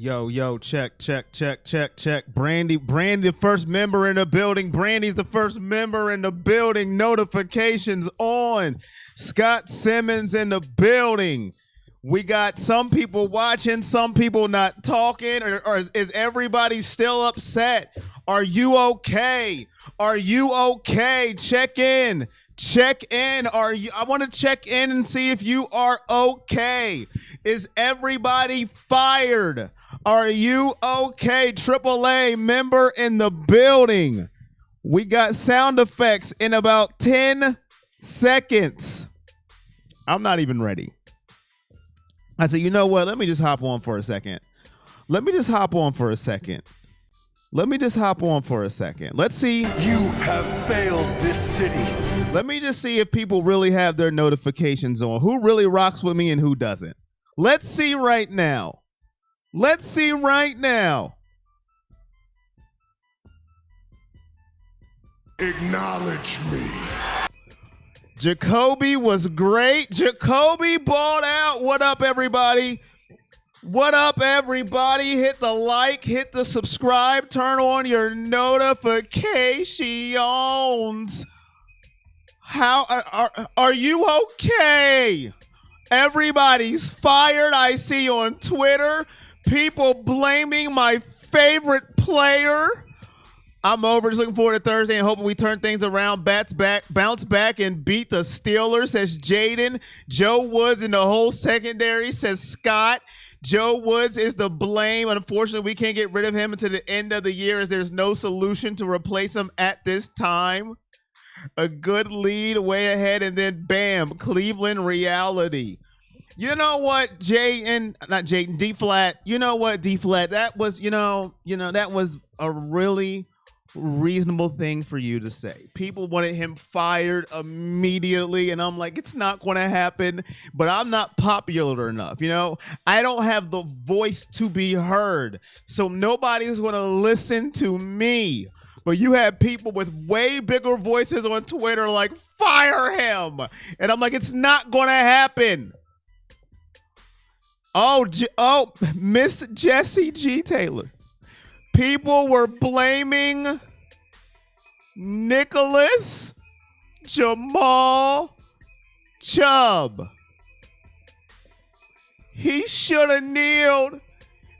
Yo, check. Brandy, the first member in the building. Brandy's the first member in the building. Notifications on. Scott Simmons in the building. We got some people watching, some people not talking, or is everybody still upset? Are you okay? Are you okay? Check in. I want to check in and see if you are okay. Is everybody fired? Are you okay? AAA member in the building. We got sound effects in about 10 seconds. I'm not even ready. I said, you know what? Let me just hop on for a second. Let's see. You have failed this city. Let me just see if people really have their notifications on. Who really rocks with me and who doesn't? Let's see right now. Acknowledge me. Jacoby was great. Jacoby balled out. What up, everybody? Hit the like, hit the subscribe, turn on your notifications. How are you okay? Everybody's fired. I see on Twitter people blaming my favorite player. I'm over. Just looking forward to Thursday and hoping we turn things around. Bounce back, and beat the Steelers, says Jaden. Joe Woods in the whole secondary, says Scott. Joe Woods is the blame. Unfortunately, we can't get rid of him until the end of the year, as there's no solution to replace him at this time. A good lead way ahead, and then bam, Cleveland reality. You know what, D-Flat. You know what, D-Flat, that was, that was a really reasonable thing for you to say. People wanted him fired immediately, and I'm like, it's not going to happen, but I'm not popular enough. I don't have the voice to be heard, so nobody's going to listen to me. But you have people with way bigger voices on Twitter like, fire him, and I'm like, it's not going to happen. Oh, Miss Jessie G. Taylor. People were blaming Nicholas Jamal Chubb. He should have kneeled.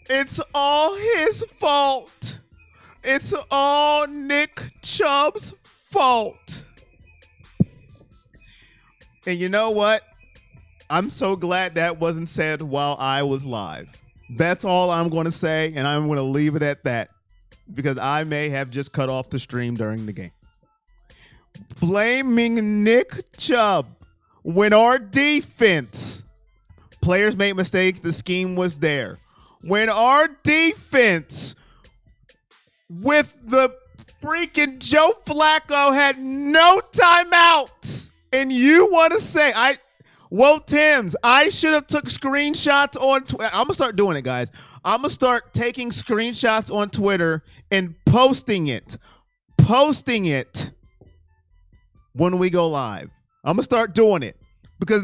It's all his fault. It's all Nick Chubb's fault. And you know what? I'm so glad that wasn't said while I was live. That's all I'm going to say, and I'm going to leave it at that, because I may have just cut off the stream during the game. Blaming Nick Chubb when our defense, players made mistakes, the scheme was there. When our defense with the freaking Joe Flacco had no timeouts, and you want to say, Timms, I should have took screenshots on Twitter. I'm going to start doing it, guys. I'm going to start taking screenshots on Twitter and posting it when we go live. I'm going to start doing it, because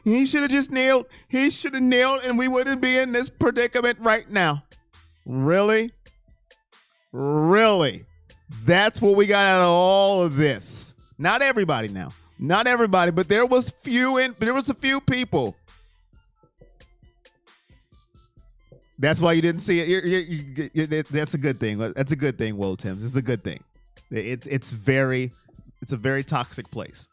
he should have just nailed. He should have nailed, and we wouldn't be in this predicament right now. Really? That's what we got out of all of this. Not everybody now. Not everybody, but there was a few people. That's why you didn't see it. That's a good thing. That's a good thing, Will Timms. It's a good thing. It's a very toxic place.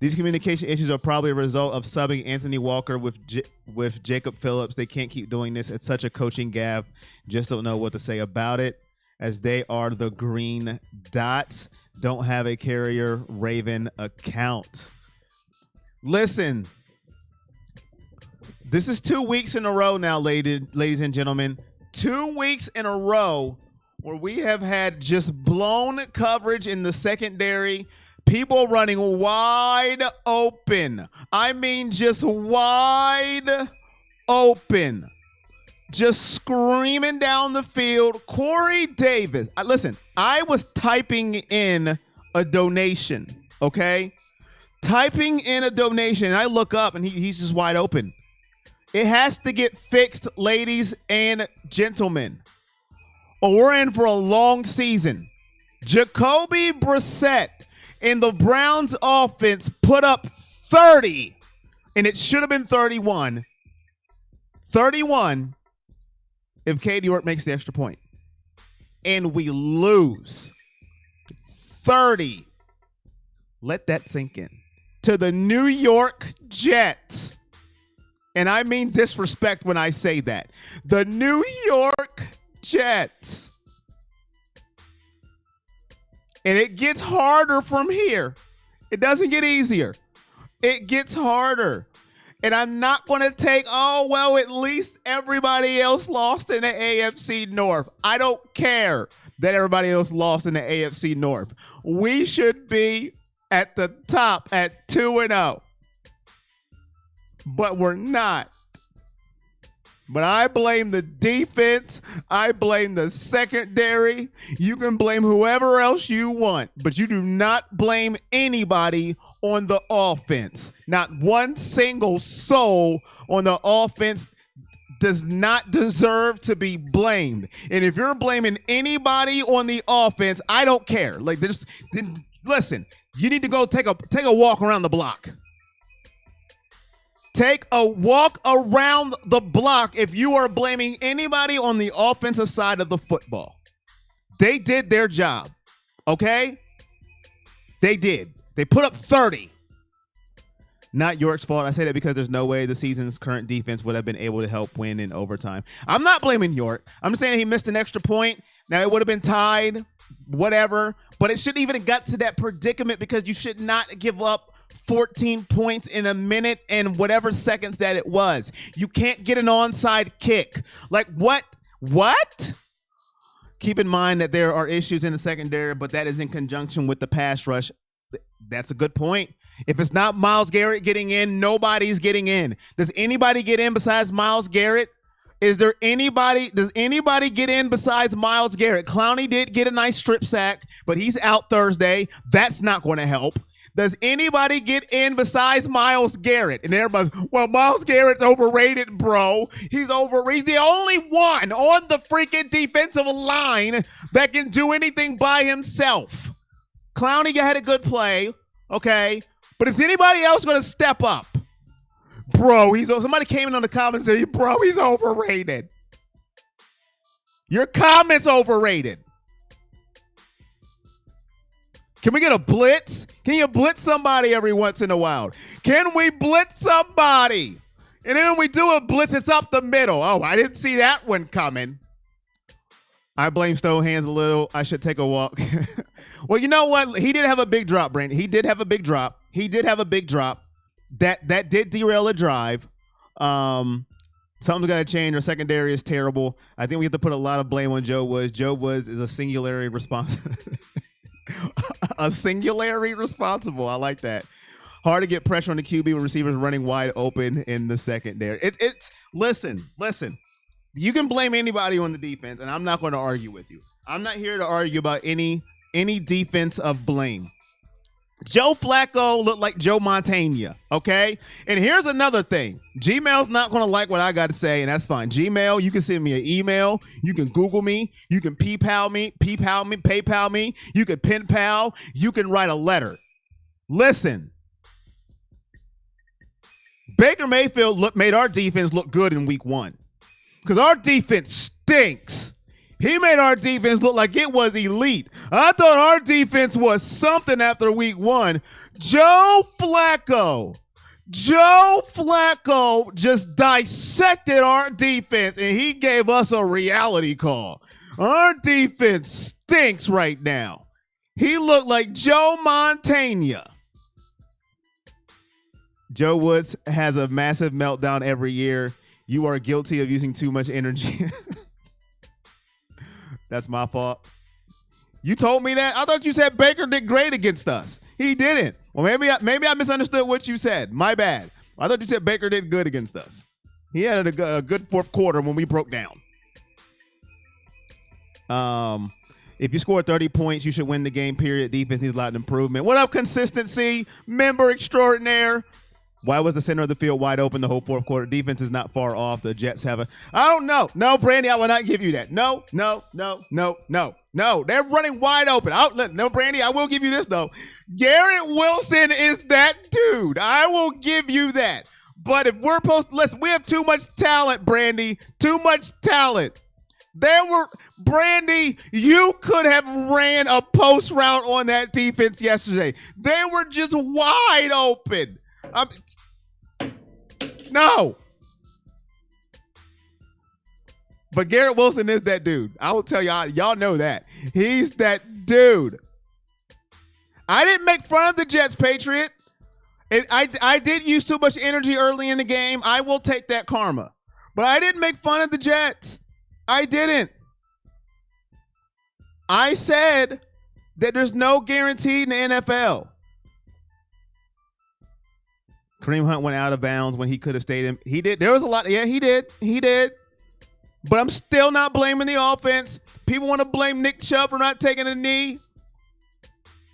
These communication issues are probably a result of subbing Anthony Walker with Jacob Phillips. They can't keep doing this. It's such a coaching gaffe. Just don't know what to say about it, as they are the green dots. Don't have a Carrier Raven account. Listen, this is 2 weeks in a row now, ladies and gentlemen. 2 weeks in a row where we have had just blown coverage in the secondary. People running wide open. I mean, just wide open. Just screaming down the field. Corey Davis. Listen, I was typing in a donation, okay? Typing in a donation, and I look up, and he's just wide open. It has to get fixed, ladies and gentlemen, or we're in for a long season. Jacoby Brissett and the Browns offense put up 30, and it should have been 31. 31 if Katie York makes the extra point. And we lose 30. Let that sink in. To the New York Jets. And I mean disrespect when I say that. The New York Jets. And it gets harder from here. It doesn't get easier. It gets harder. And I'm not going to take, oh, well, at least everybody else lost in the AFC North. I don't care that everybody else lost in the AFC North. We should be at the top at 2-0. But we're not. But I blame the defense. I blame the secondary. You can blame whoever else you want, but you do not blame anybody on the offense. Not one single soul on the offense does not deserve to be blamed. And if you're blaming anybody on the offense, I don't care. Like, listen, you need to go take a walk around the block. Take a walk around the block if you are blaming anybody on the offensive side of the football. They did their job, okay? They did. They put up 30. Not York's fault. I say that because there's no way the season's current defense would have been able to help win in overtime. I'm not blaming York. I'm just saying that he missed an extra point. Now, it would have been tied, whatever, but it shouldn't even have got to that predicament because you should not give up 14 points in a minute and whatever seconds that it was. You can't get an onside kick. Like, what? Keep in mind that there are issues in the secondary, but that is in conjunction with the pass rush. That's a good point. If it's not Myles Garrett getting in, nobody's getting in. Does anybody get in besides Myles Garrett? Does anybody get in besides Myles Garrett? Clowney did get a nice strip sack, but he's out Thursday. That's not going to help. Does anybody get in besides Myles Garrett? And everybody's, well, Myles Garrett's overrated, bro. He's the only one on the freaking defensive line that can do anything by himself. Clowney had a good play, okay? But is anybody else going to step up? Bro, somebody came in on the comments and said, bro, he's overrated. Your comment's overrated. Can we get a blitz? Can you blitz somebody every once in a while? Can we blitz somebody? And then when we do a blitz, it's up the middle. Oh, I didn't see that one coming. I blame Stonehands a little. I should take a walk. Well, you know what? He did have a big drop, Brandon. He did have a big drop. That did derail a drive. Something's got to change. Our secondary is terrible. I think we have to put a lot of blame on Joe Woods. Joe Woods is a singularly responsible. A singularly responsible. I like that. Hard to get pressure on the QB with receivers running wide open in the secondary. Listen. You can blame anybody on the defense, and I'm not going to argue with you. I'm not here to argue about any defense of blame. Joe Flacco looked like Joe Montana, okay? And here's another thing. Gmail's not going to like what I got to say, and that's fine. Gmail, you can send me an email. You can Google me. You can PayPal me, PayPal me. You can pen pal. You can write a letter. Listen. Baker Mayfield made our defense look good in week 1 because our defense stinks. He made our defense look like it was elite. I thought our defense was something after week 1. Joe Flacco just dissected our defense, and he gave us a reality call. Our defense stinks right now. He looked like Joe Montana. Joe Woods has a massive meltdown every year. You are guilty of using too much energy. That's my fault. You told me that? I thought you said Baker did great against us. He didn't. Well, maybe I misunderstood what you said. My bad. I thought you said Baker did good against us. He had a good fourth quarter when we broke down. If you score 30 points, you should win the game, period. Defense needs a lot of improvement. What up, consistency? Member extraordinaire. Why was the center of the field wide open the whole fourth quarter? Defense is not far off. The Jets have a. I don't know. No, Brandy, I will not give you that. No. They're running wide open. No, Brandy, I will give you this, though. Garrett Wilson is that dude. I will give you that. But if we're listen, we have too much talent, Brandy. Too much talent. Brandy, you could have ran a post route on that defense yesterday. They were just wide open. No. But Garrett Wilson is that dude. I will tell y'all know that. He's that dude. I didn't make fun of the Jets, Patriot. I did use too much energy early in the game. I will take that karma. But I didn't make fun of the Jets. I didn't. I said that there's no guarantee in the NFL. Kareem Hunt went out of bounds when he could have stayed in. He did. There was a lot. Yeah, he did. He did. But I'm still not blaming the offense. People want to blame Nick Chubb for not taking a knee.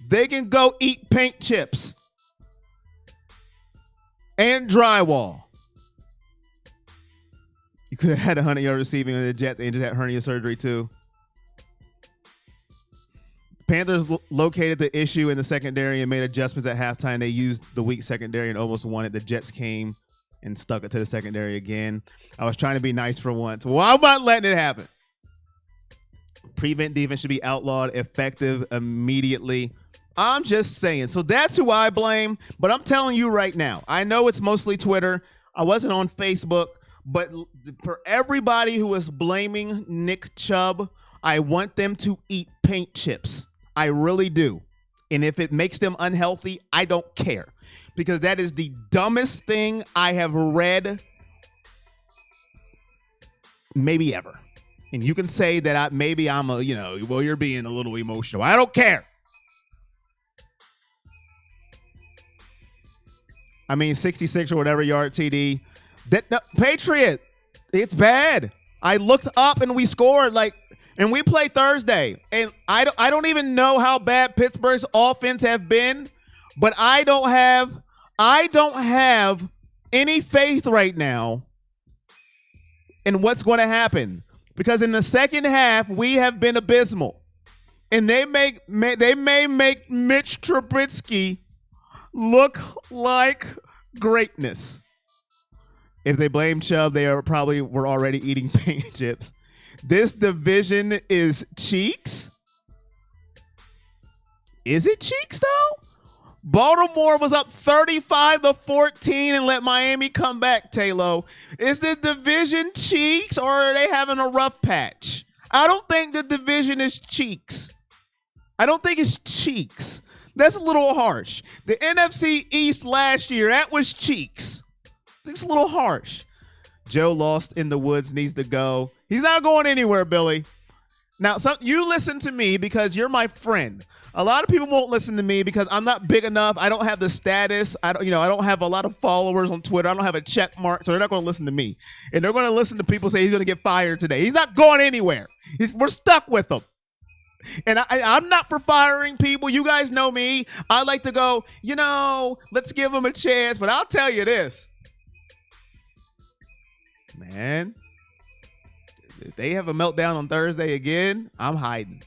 They can go eat paint chips and drywall. You could have had 100-yard receiving on the Jets and just had hernia surgery too. Panthers located the issue in the secondary and made adjustments at halftime. They used the weak secondary and almost won it. The Jets came and stuck it to the secondary again. I was trying to be nice for once. Well, I'm not letting it happen. Prevent defense should be outlawed, effective immediately. I'm just saying. So that's who I blame. But I'm telling you right now, I know it's mostly Twitter. I wasn't on Facebook. But for everybody who is blaming Nick Chubb, I want them to eat paint chips. I really do. And if it makes them unhealthy, I don't care. Because that is the dumbest thing I have read maybe ever. And you can say that I'm you're being a little emotional. I don't care. I mean, 66 or whatever yard TD. Patriot, it's bad. I looked up and we scored and we play Thursday. And I don't even know how bad Pittsburgh's offense have been, but I don't have any faith right now in what's going to happen. Because in the second half, we have been abysmal. And they may make Mitch Trubisky look like greatness. If they blame Chubb, they were already eating paint chips. This division is cheeks. Is it cheeks though? Baltimore was up 35-14 and let Miami come back, Taylor. Is the division cheeks or are they having a rough patch? I don't think the division is cheeks. I don't think it's cheeks. That's a little harsh. The NFC East last year, that was cheeks. It's a little harsh. Joe Lost in the Woods needs to go. He's not going anywhere, Billy. Now, you listen to me because you're my friend. A lot of people won't listen to me because I'm not big enough. I don't have the status. I don't have a lot of followers on Twitter. I don't have a check mark, so they're not going to listen to me. And they're going to listen to people say he's going to get fired today. He's not going anywhere. We're stuck with him. And I'm not for firing people. You guys know me. I like to go, let's give him a chance. But I'll tell you this. Man, if they have a meltdown on Thursday again, I'm hiding.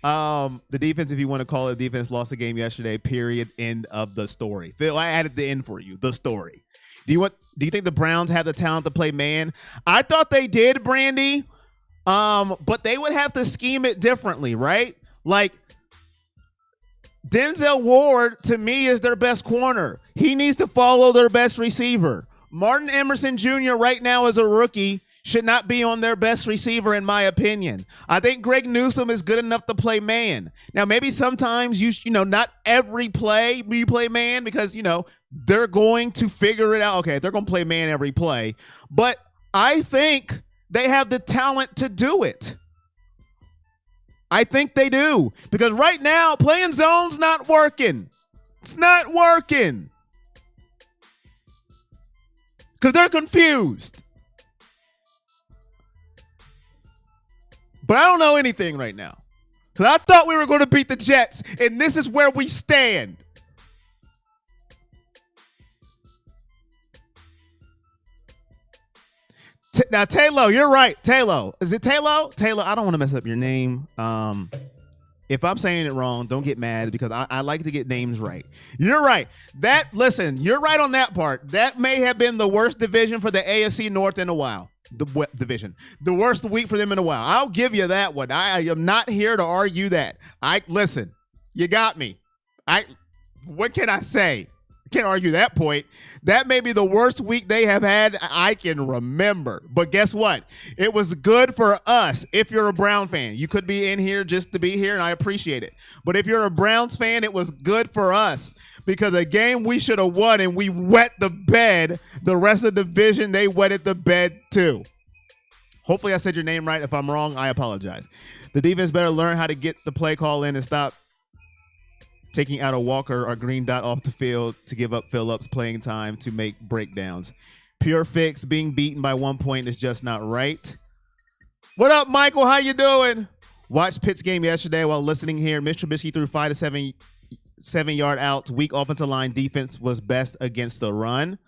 The defense, if you want to call it defense, lost the game yesterday, period, end of the story. Phil, I added the end for you, the story. Do you think the Browns have the talent to play man? I thought they did, Brandy. But they would have to scheme it differently, right? Like Denzel Ward, to me, is their best corner. He needs to follow their best receiver. Martin Emerson Jr. right now as a rookie should not be on their best receiver, in my opinion. I think Greg Newsome is good enough to play man. Now, maybe sometimes not every play we play man because, they're going to figure it out. Okay, they're going to play man every play. But I think they have the talent to do it. I think they do. Because right now, playing zone's not working. It's not working. Because they're confused. But I don't know anything right now. Because I thought we were going to beat the Jets, and this is where we stand. Now, Taylor, you're right. Taylor. Is it Taylor? Taylor, I don't want to mess up your name. If I'm saying it wrong, don't get mad because I like to get names right. You're right. Listen, you're right on that part. That may have been the worst division for the AFC North in a while. Division. The worst week for them in a while. I'll give you that one. I am not here to argue that. Listen, you got me. What can I say? Can't argue that point. That may be the worst week they have had I can remember. But guess what? It was good for us. If you're a Brown fan, you could be in here just to be here, and I appreciate it. But if you're a Browns fan, it was good for us because a game we should have won, and we wet the bed. The rest of the division, they wetted the bed too. Hopefully I said your name right. If I'm wrong, I apologize. The defense better learn how to get the play call in and stop taking out a Walker or Green Dot off the field to give up Phillips playing time to make breakdowns. Pure fix, being beaten by 1 point is just not right. What up, Michael? How you doing? Watched Pitt's game yesterday while listening here. Mr. Trubisky threw 5 to 7-yard outs. Weak offensive line defense was best against the run.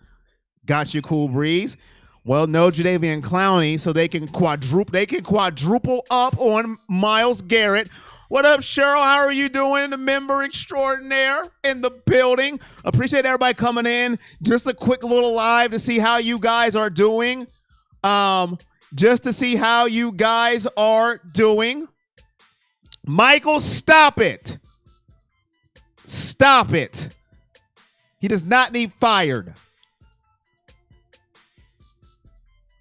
Got you, Cool Breeze. Well, no Jadeveon Clowney, so they can quadruple up on Myles Garrett. What up, Cheryl? How are you doing? The member extraordinaire in the building. Appreciate everybody coming in. Just a quick little live to see how you guys are doing. Just to see how you guys are doing. Michael, stop it. Stop it. He does not need fired.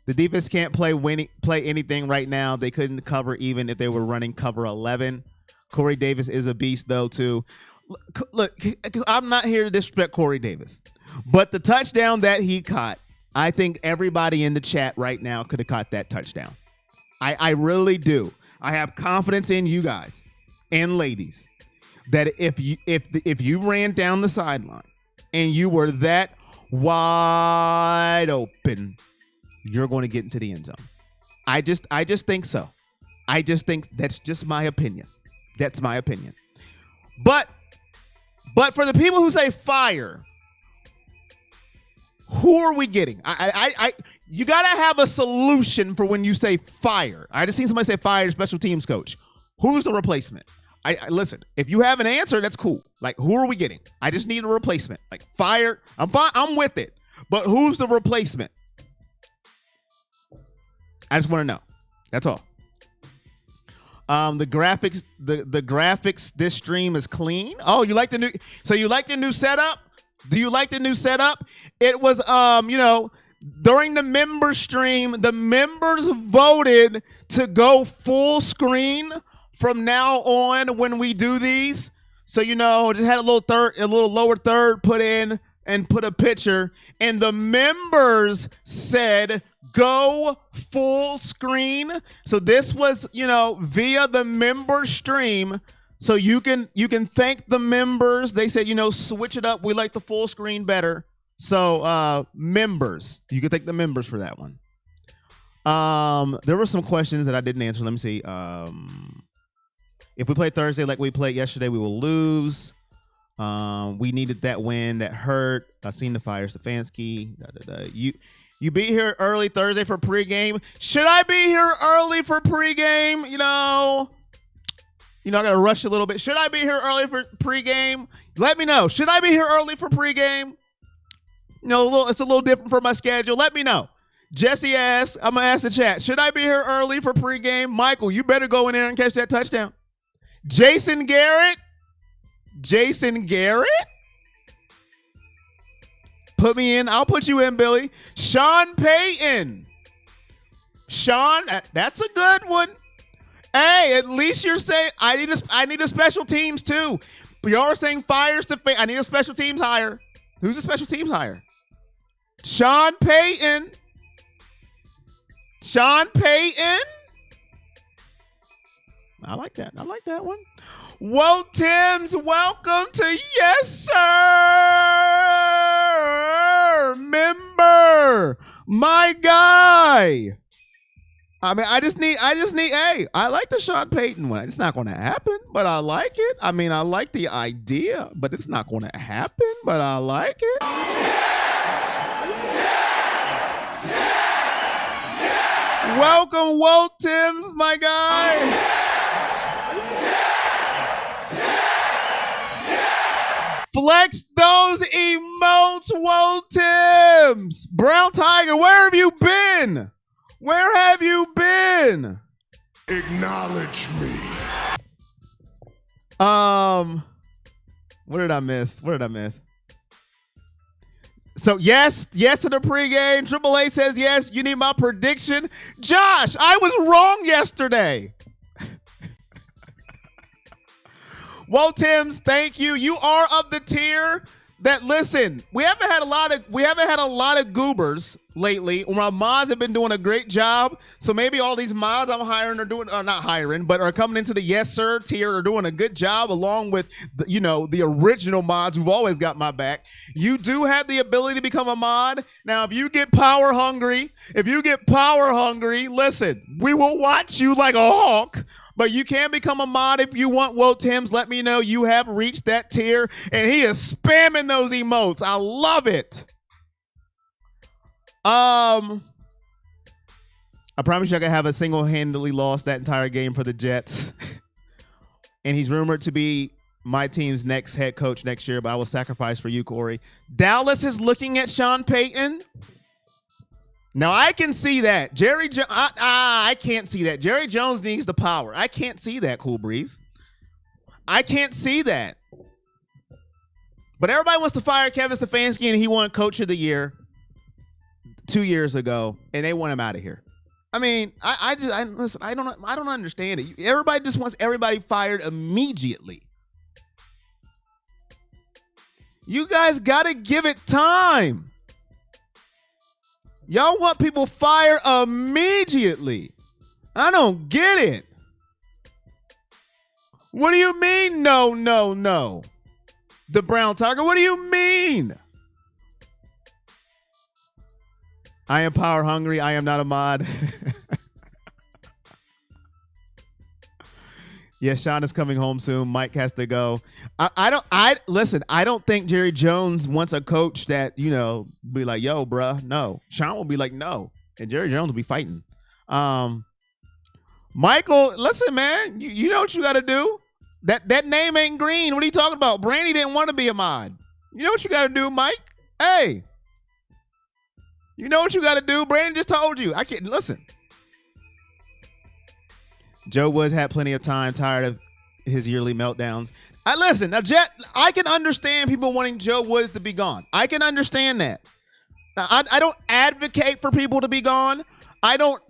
The defense can't play anything right now. They couldn't cover even if they were running cover 11. Corey Davis is a beast, though, too. Look, I'm not here to disrespect Corey Davis, but the touchdown that he caught, I think everybody in the chat right now could have caught that touchdown. I really do. I have confidence in you guys and ladies that if you ran down the sideline and you were that wide open, you're going to get into the end zone. I just think so. I just think that's just my opinion. That's my opinion. But for the people who say fire, who are we getting? You got to have a solution for when you say fire. I just seen somebody say fire special teams coach. Who's the replacement? Listen, if you have an answer, that's cool. Like, who are we getting? I just need a replacement. Like, fire, I'm with it. But who's the replacement? I just want to know. That's all. The graphics, the graphics. This stream is clean. Oh, you like the new? So you like the new setup? Do you like the new setup? It was, during the member stream, the members voted to go full screen from now on when we do these. So just had a little lower third put in and put a picture, and the members said go full screen. So this was, via the member stream. So you can thank the members. They said, switch it up. We like the full screen better. So members, you can thank the members for that one. There were some questions that I didn't answer. Let me see. If we play Thursday like we played yesterday, we will lose. We needed that win. That hurt. I seen the fire Stefanski. You be here early Thursday for pregame. Should I be here early for pregame? I gotta rush a little bit. Should I be here early for pregame? Let me know. Should I be here early for pregame? It's a little different for my schedule. Let me know. Jesse asked. I'm gonna ask the chat. Should I be here early for pregame? Michael, you better go in there and catch that touchdown. Jason Garrett. Put me in. I'll put you in, Billy. Sean Payton. Sean, that's a good one. Hey, at least you're saying I need a special teams too. But y'all are saying fires to I need a special teams hire. Who's a special teams hire? Sean Payton. I like that. I like that one. Whoa, Tim's, welcome to Yes, Sir. Member, my guy. I just need, hey, I like the Sean Payton one. It's not going to happen, but I like it. I like the idea, but it's not going to happen, but I like it. Welcome, Walt Timms, my guy. Flex those emotes, Walt Timms. Brown Tiger, where have you been? Where have you been? Acknowledge me. What did I miss? So yes to the pregame. Triple A says yes. You need my prediction. Josh, I was wrong yesterday. Walt Timms, thank you. You are of the tier that listen. We haven't had a lot of goobers lately. My mods have been doing a great job. So maybe all these mods I'm hiring are not hiring, but are coming into the yes sir tier are doing a good job along with the original mods who've always got my back. You do have the ability to become a mod. Now, if you get power hungry, listen, we will watch you like a hawk. But you can become a mod if you want. Walt Timms, let me know you have reached that tier. And he is spamming those emotes. I love it. I promise you I could have a single-handedly lost that entire game for the Jets. And he's rumored to be my team's next head coach next year, but I will sacrifice for you, Corey. Dallas is looking at Sean Payton. Now, I can see that. I can't see that. Jerry Jones needs the power. I can't see that, Cool Breeze. I can't see that. But everybody wants to fire Kevin Stefanski, and he won Coach of the Year 2 years ago, and they want him out of here. I mean, listen, I don't understand it. Everybody just wants everybody fired immediately. You guys got to give it time. Y'all want people fired immediately. I don't get it. What do you mean, no? The Brown Tiger, what do you mean? I am power hungry. I am not a mod. Yeah, Sean is coming home soon. Mike has to go. I don't think Jerry Jones wants a coach that, be like, yo, bruh, no. Sean will be like, no. And Jerry Jones will be fighting. Michael, listen, man, you know what you got to do? That name ain't green. What are you talking about? Brandy didn't want to be a mod. You know what you got to do, Mike? Hey. You know what you got to do? Brandy just told you. I can't listen. Joe Woods had plenty of time, tired of his yearly meltdowns. I can understand people wanting Joe Woods to be gone. I can understand that. Now, I don't advocate for people to be gone. I don't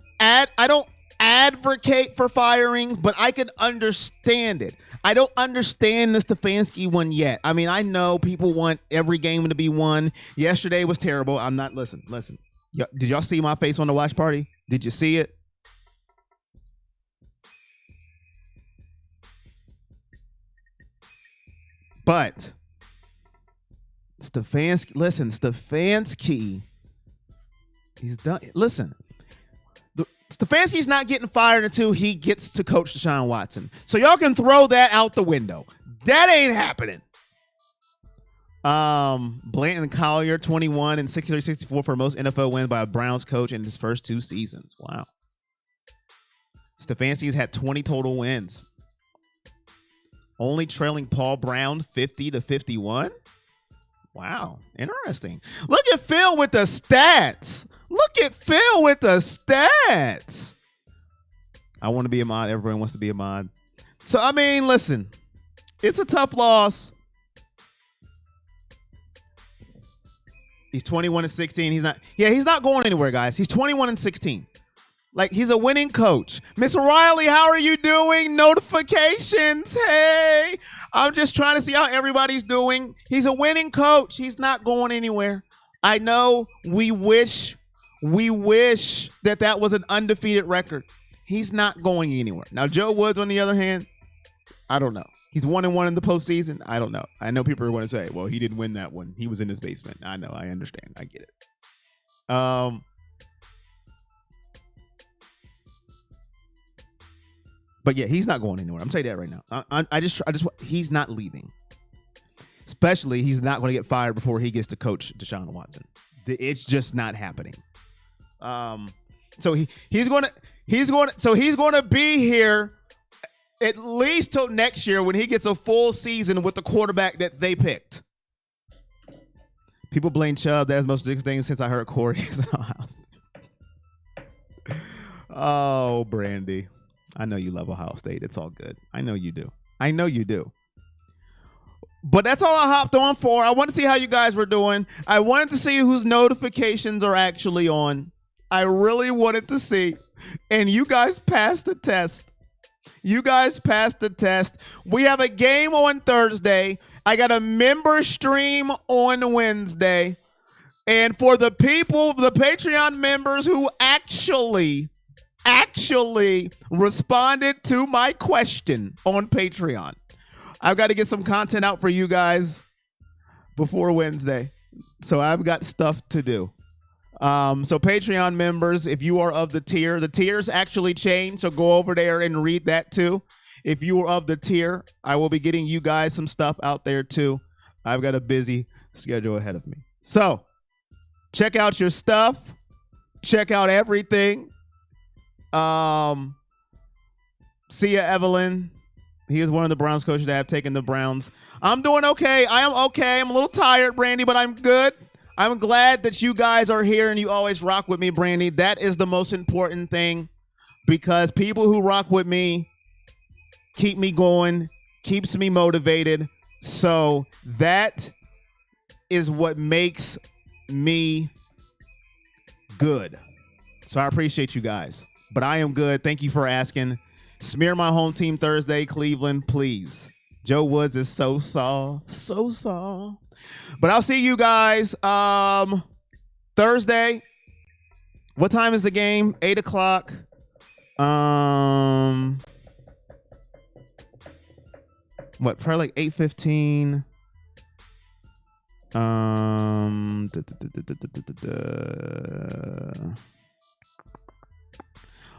advocate for firing, but I can understand it. I don't understand the Stefanski one yet. I mean, I know people want every game to be won. Yesterday was terrible. Listen. Did y'all see my face on the watch party? Did you see it? But Stefanski, he's done. Listen, Stefanski's not getting fired until he gets to coach Deshaun Watson. So y'all can throw that out the window. That ain't happening. Blanton Collier, 21 and 63-64 for most NFL wins by a Browns coach in his first 2 seasons. Wow. Stefanski's had 20 total wins. Only trailing Paul Brown 50-51. Wow, interesting. Look at Phil with the stats. I want to be a mod. Everyone wants to be a mod. So, I mean, listen. It's a tough loss. He's 21-16. He's not going anywhere, guys. He's 21-16. Like, he's a winning coach. Miss Riley, how are you doing? Notifications. Hey, I'm just trying to see how everybody's doing. He's a winning coach. He's not going anywhere. I know we wish that was an undefeated record. He's not going anywhere. Now, Joe Woods, on the other hand, I don't know. He's 1-1 in the postseason. I don't know. I know people are going to say, well, he didn't win that one. He was in his basement. I know. I understand. I get it. But yeah, he's not going anywhere. I'm saying that right now. He's not leaving. Especially, he's not going to get fired before he gets to coach Deshaun Watson. It's just not happening. he's going to be here at least till next year when he gets a full season with the quarterback that they picked. People blame Chubb. That's the most ridiculous thing since I heard Corey's house. Oh, Brandy. I know you love Ohio State. It's all good. I know you do. But that's all I hopped on for. I wanted to see how you guys were doing. I wanted to see whose notifications are actually on. I really wanted to see. And you guys passed the test. We have a game on Thursday. I got a member stream on Wednesday. And for the people, the Patreon members who actually responded to my question on Patreon, I've got to get some content out for you guys before Wednesday. So I've got stuff to do. So Patreon members, if you are of the tiers actually changed. So go over there and read that too. If you are of the tier, I will be getting you guys some stuff out there too. I've got a busy schedule ahead of me. So check out your stuff. Check out everything. See ya, Evelyn. He is one of the Browns coaches that have taken the Browns. I'm doing okay. I am okay. I'm a little tired, Brandy, but I'm good. I'm glad that you guys are here and you always rock with me, Brandy. That is the most important thing because people who rock with me keep me going, keeps me motivated. So that is what makes me good. So I appreciate you guys. But I am good. Thank you for asking. Smear my home team Thursday, Cleveland, please. Joe Woods is so soft. But I'll see you guys Thursday. What time is the game? 8 o'clock. What? Probably like 8:15.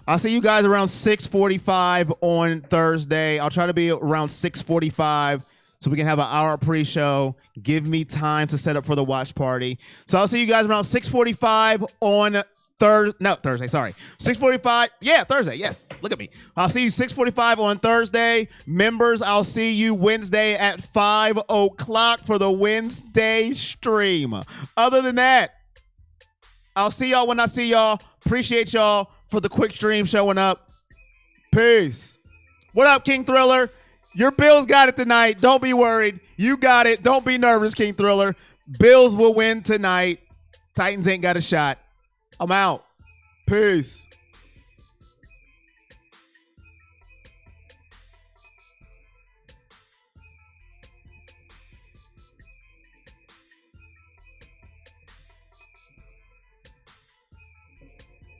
I'll see you guys around 6:45 on Thursday. I'll try to be around 6:45 so we can have an hour pre-show. Give me time to set up for the watch party. So I'll see you guys around 6:45 on Thursday. Sorry. 6:45. Yeah, Thursday. Yes. Look at me. I'll see you 6:45 on Thursday. Members, I'll see you Wednesday at 5 o'clock for the Wednesday stream. Other than that, I'll see y'all when I see y'all. Appreciate y'all for the quick stream showing up. Peace. What up, King Thriller? Your Bills got it tonight. Don't be worried. You got it. Don't be nervous, King Thriller. Bills will win tonight. Titans ain't got a shot. I'm out. Peace.